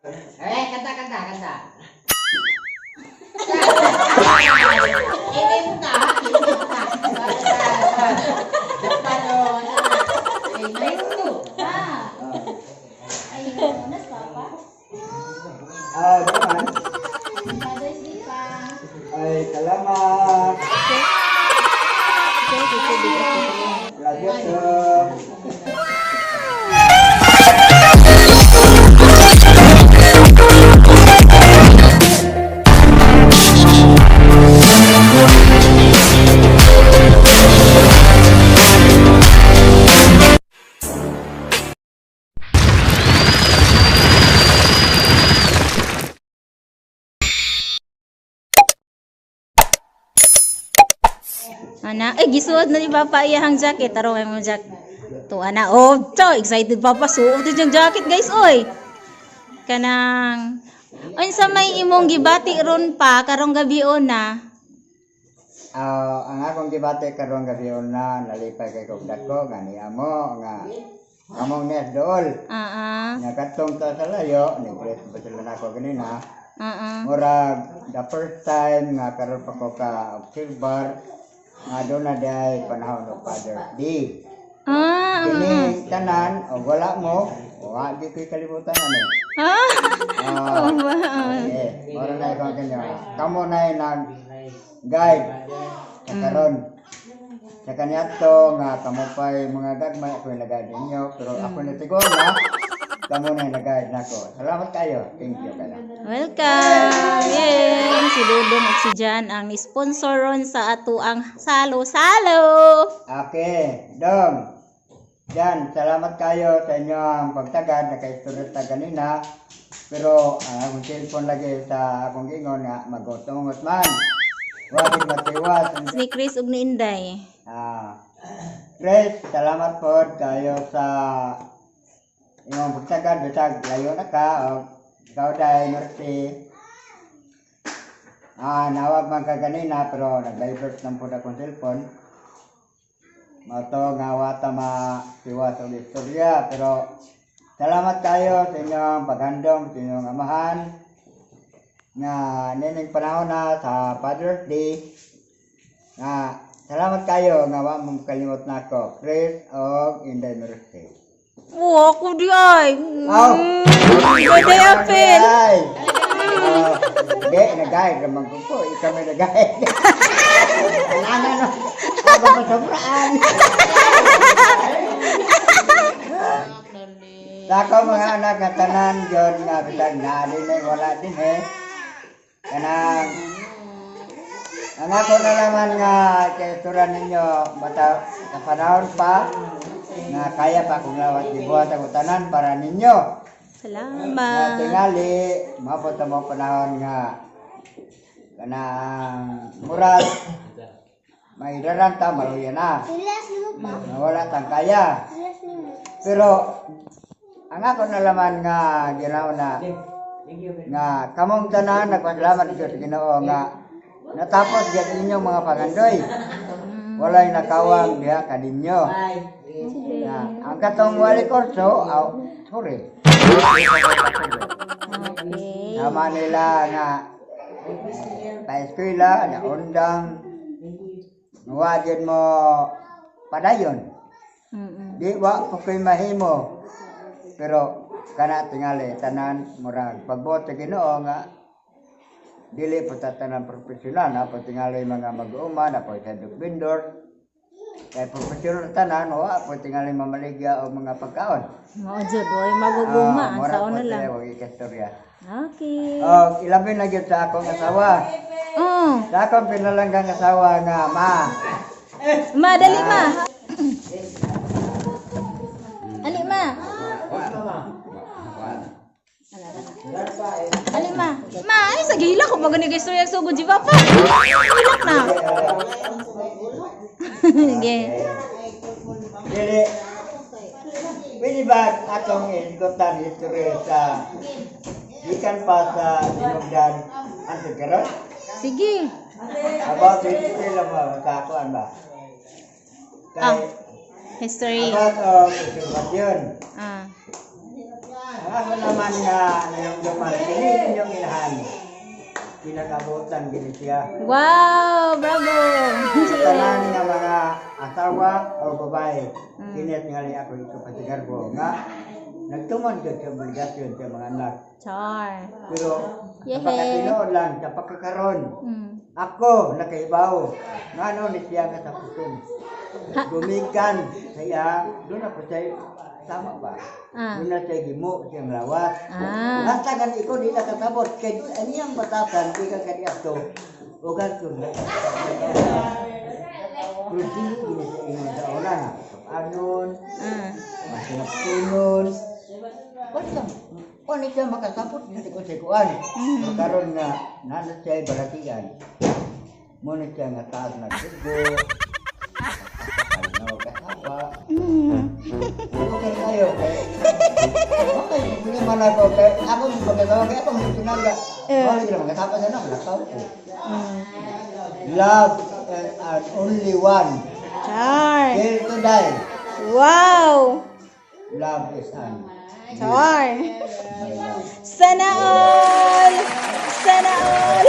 Kanta. Ininta. Paano? Naman. Ay, salamat. Ana, gisuot na ni Papa iyahang jacket. Tarong ay mo jacket. To ana, oh, excited Papa. Suot yung jacket, guys, oy. Kanang unsa may imong gibati ron pa karong gabi na? Ang akong gibate karong gabi na nalipay kay kog dako nga ni amo nga among net dool. Nakatong ta sa layo, ni-press pa sila nako ganina. Murag the first time nga karon pa ko ka observer nga doon na day panahon ng Father's Day. Kini tanan o wala mo, wala di ko'y kalimutan ano. Okay, mura na ikaw kanyo. Kamu na nag-guide sa karon. Sa kanya to nga kamu pa'y mga gagmay ako yung nag-guide ninyo. Pero ako natigon na, kamu na yung nag-guide na ko. Salamat kayo. Thank you kaya. Welcome! Yay! Si Dudong at si Jan ang sponsor ron sa ato ang salo-salo! Okay, Dong. Jan, salamat kayo sa inyong pagtagad. Naka-istorya ta ganina. Pero akong cellphone lagi sa akong ingon nga mag-utungot man. Wagin matiwas. Ni Chris ug ni Inday. Chris, salamat po kayo sa inyong pagtagad. Bisag layo na ka. Ikaw dahil mercy. Nawag man ka ganina pero nag-divert lang po akong cellphone. Mato nga wata matiwas o istorya. Pero salamat kayo sa inyong paghandom, sa inyong amahan. Nga nining panahon na sa Father's Day. Salamat kayo nga wa mong kalimot na ako. Chris o Inday Mercy. Wow, ako di ay! Birthday apel! Hindi, nag-guide naman ko po. Ikaw may nag-guide. Ano? Ako pa sobraan. Sa ako mga anak na tanan yun nga bilang na din eh, wala din eh. Kanang ang ako na naman nga kaisuran ninyo bata sa panahon pa nga kaya pa akong lawat dibuhat ang utanan para ninyo. Salamat! Nga tingali, mapot mo panahon nga kanang murag may daranta maluya na. Wala tang kaya. Pero ang ako nalaman nga ginawa na nga kamong tanan nagpasalamat sa Ginoo nga natapos gyud inyong mga pangandoy. Walay nakawang diha kadinyo. Ang katong wali korso, sorry. Sama nila nga pa-eskwela, na undang nuwagin mo padayon. Di wa ko ko'y mahimo. Pero kana tingali tanan murag pagbuot sa Ginoo nga dili po tanan profesional na po tingali mga mag-uuma na po sa vendor. Kaya profesional tanan wa po tingali mamaligya o mga pagkaon. Mao jud oy maguguma ang saon na lang. Mura po istorya. Okay. Ilabi na gyud sa akong asawa. Sa akong pinalanggang asawa nga Ma, dali ma. Ali ma. Ali ma. Ma, ay sa gila ko pag ni istorya sugod di ba pa? Hilak na. Sige. Dili. Pwede ba atong isgotan istorya sa ikan pa sa sinugdan ang sigurot? Sige. About it, lang ba? Kakuan ba? History. About observation. Ang ako naman nga yung Jomar, hindi yung ilahan. Pinag-abutan gini siya. Wow, bravo. Sa tanan nga mga asawa o babae, kinit nga li ako ito pasigar ko nga nagtumon ko sa obligasyon sa mga anak. Char. Pero Yehe. napakatinood lang sa pagkakaroon. Mm. Ako nakaibaw. Nga ano ni siya nga sa puson. Gumikan saya doon ako siya tama ba? Ah. Doon na siya gimo siyang lawas. Ah. Nasa gan iko di nakasabot kay aniyang batasan di ka kadi ato. Ugal ko na. Rusi ini sa ingon sa una nga. Anon, Ah. masinaptunon. Kung siya makasabot dito ko sa kuan. Karon nga nana siya baratigan. Muna siya nga taas na dugo. Ano kasapa. Okay kayo. Okay, hindi man ako. Ako magkatawa kaya ako magtinaga. Wala sila magkasapa sa nang lakaw ko. Love and only one. Char. Till to die. Wow. Love is an. Char. Sana all. Sana all.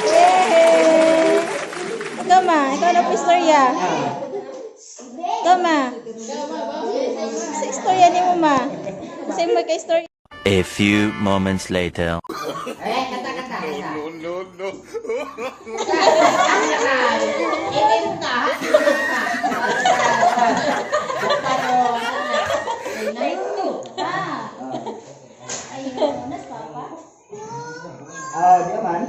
Yay. Ikaw ma, ikaw na po istorya. Ikaw ma. Sa istorya ni mo ma. Kasi mo ka istorya. A few moments later. Kata-kata. Ini muka. Dia man.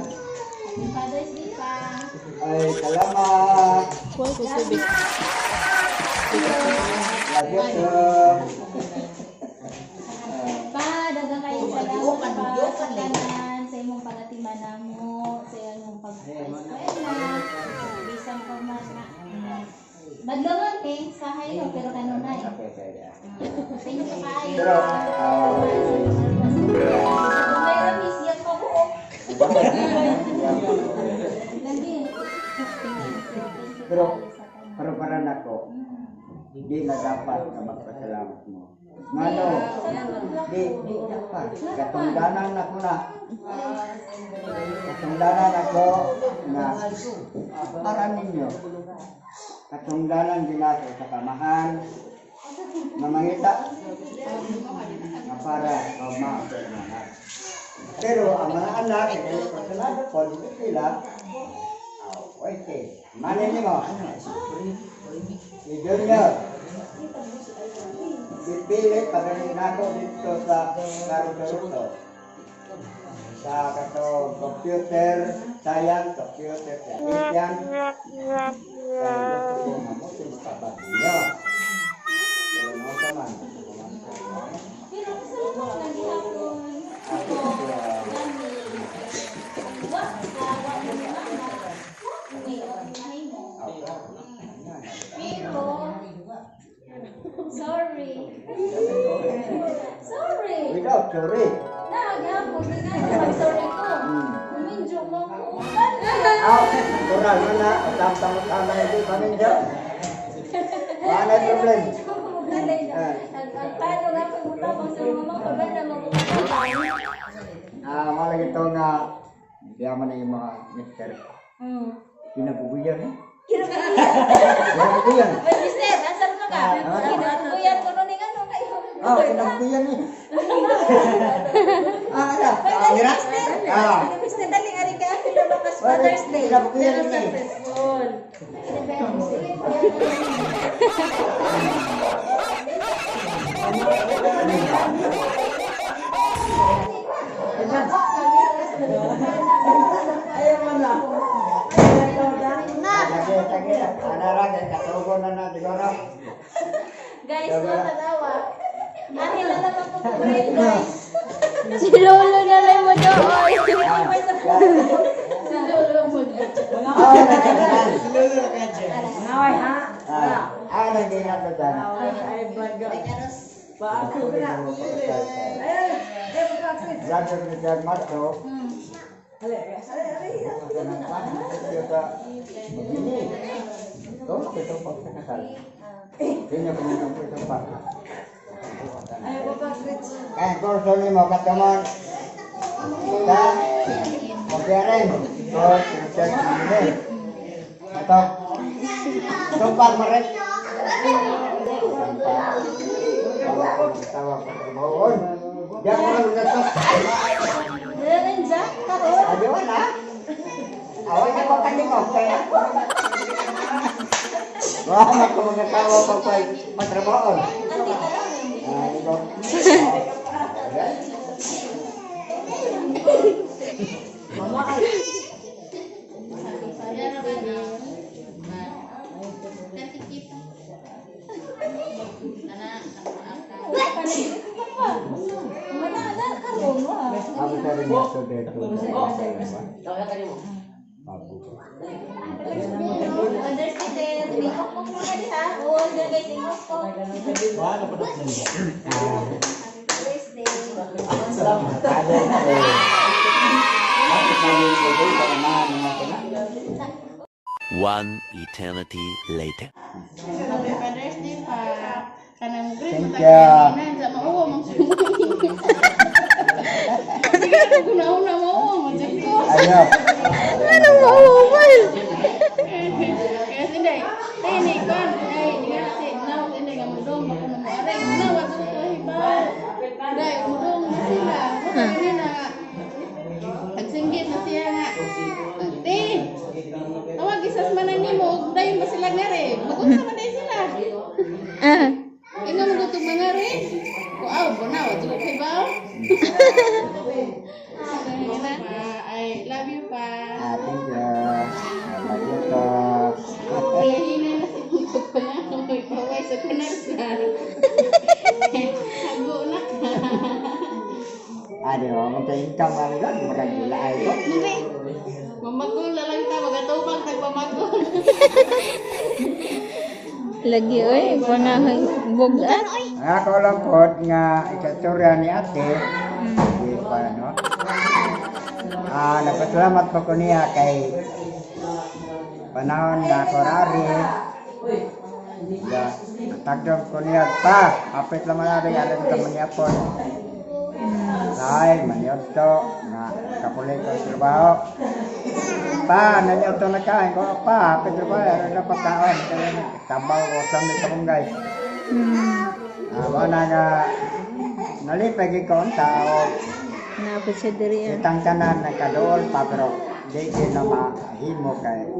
Ay, salamat. Lagi Dagang kayo salamat pa sa tanan, sa imong pangatimanan mo, sa imong pag-eskwela, bisan pa mas na. Madlungan sahay no, pero kanunay. Sa inyo pa kayo. Pero, Kung may ramis, yan pa buo. Lagi. pero para nako, hindi na dapat na magpasalamat mo. Ngano, di dapat. Katungdanan ako na. Katungdanan ako na para ninyo. Katungdanan din ako sa kamahan. Mamangita. Na para maanak. Pero ang mga anak, pasalamat po, dito sila. Okay. Manin niyo mo. Si Junior. Dipilit pagaling nako dito sa Karuto. Sa kato computer, science, computer, technician. Kaya gusto ko mabuti makapagyo. Pero no naman. Pero salamat na gihapon. Sorry. Sorry. Without sorry. Nagapon din nga sorry ko. Minjo mo ko. Kurang mana, tama itu paninja. Mana problem? Paano nga pag mutabang sa mga mga kabana Malah gitu nga, dia mana yung mga mister. Kinabubuyan eh. Kinabubuyan. Wait, mister, asal ka ka? Kinabuyan ko nun ano kayo. Kinabubuyan eh. Ada. Kira? Mister, dali nga rin ka after na bakas Mother's Day. Kinabubuyan eh. Ayaw mo na. Lagi, ada lagi katugon na natin siguro. Guys, nakatawa. Ahil na naman po grade, guys. Si Lolo na lang mo doon. Si Lolo mo Naway ha? Lagi na to dyan. Ay, baga. Baako na. Lagi ko na dyan mato. Ale. Begini. Kau kita paksa kasar. Kayaknya punya kamu itu pak. Ay, baga. Kaya kurso ni mo katumon. Sa Pagyarin. So, sinusyan sinili. Ito. Sumpag marit. Tawag ko trabahoon. Di ako lang nato. Meron dyan, karon. Adiwan ha? Away na ko kaningog. Kaya. Wah, ako mga tawa pa pa matrabahoon. Ito. Mama ay. Manana, karon mo. Ako sa rin ito dito. Understand, tingok mo muna diha. Oo, dyan kay tingok ko. One eternity later. Happy Father's Day pa. Kanang green Thank mo you. tayo sa mauwa mo. Sige ako guna-una mauwa mo. Diyos ko. Ayo. Ano mo, mobile? Kaya sinday. Ay, ni Kon. Ay, nga si Now, hindi nga mudong. Bako na mo aray. Now, wag ko ito hibaw. Day, mudong na sila. Baka kanina. Nagsinggit na siya nga. Ate, tawag isas manan ni mo. Dayon ba sila nga rin? Magod sa man sila. Ah. Inga magutog mga rin. Kuaw, bunaw. Tulog hibaw. I love you pa. Thank you. Lagi ito. Hihina na si Buntot ko na. May paway sa kunarsa. Hago na ka. Aduh, magka-income kami doon. Magagula ay ko. Mami, mamagol na lang ka. Magatubang tagpamagol. Lagi oy, panahon bugat. Ako lang po nga ikaturya ni ate. Di pa, no? Nagpasalamat po ko niya kay panahon na korari. Tagdom ko niya pa. Apit naman natin alam ka niya po. Lain, maniyot to. Kapulit ko sa trabaho. Pa, naniyot to na kain ko. Pa, apit trabaho. Ano na pagkaon? Tabaw ko sa mga kapong guys. Wala nga nalipag ikaw ang tao. Napit siya diri. Itang tanan na kadool pa pero di na mahimo kay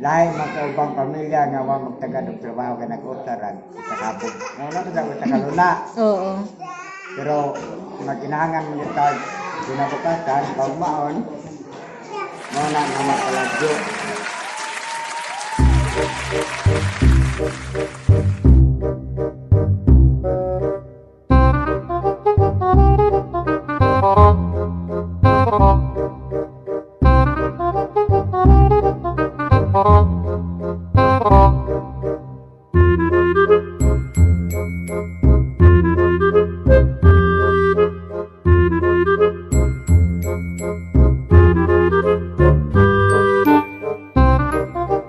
lain magkaubang pamilya nga wa magtagadog trabaho ka nag-utaran sa kapog. Ano na sa kaluna. Oo. Pero magkinahangan mo nito binabukasan pagmaon mo na naman palagyo.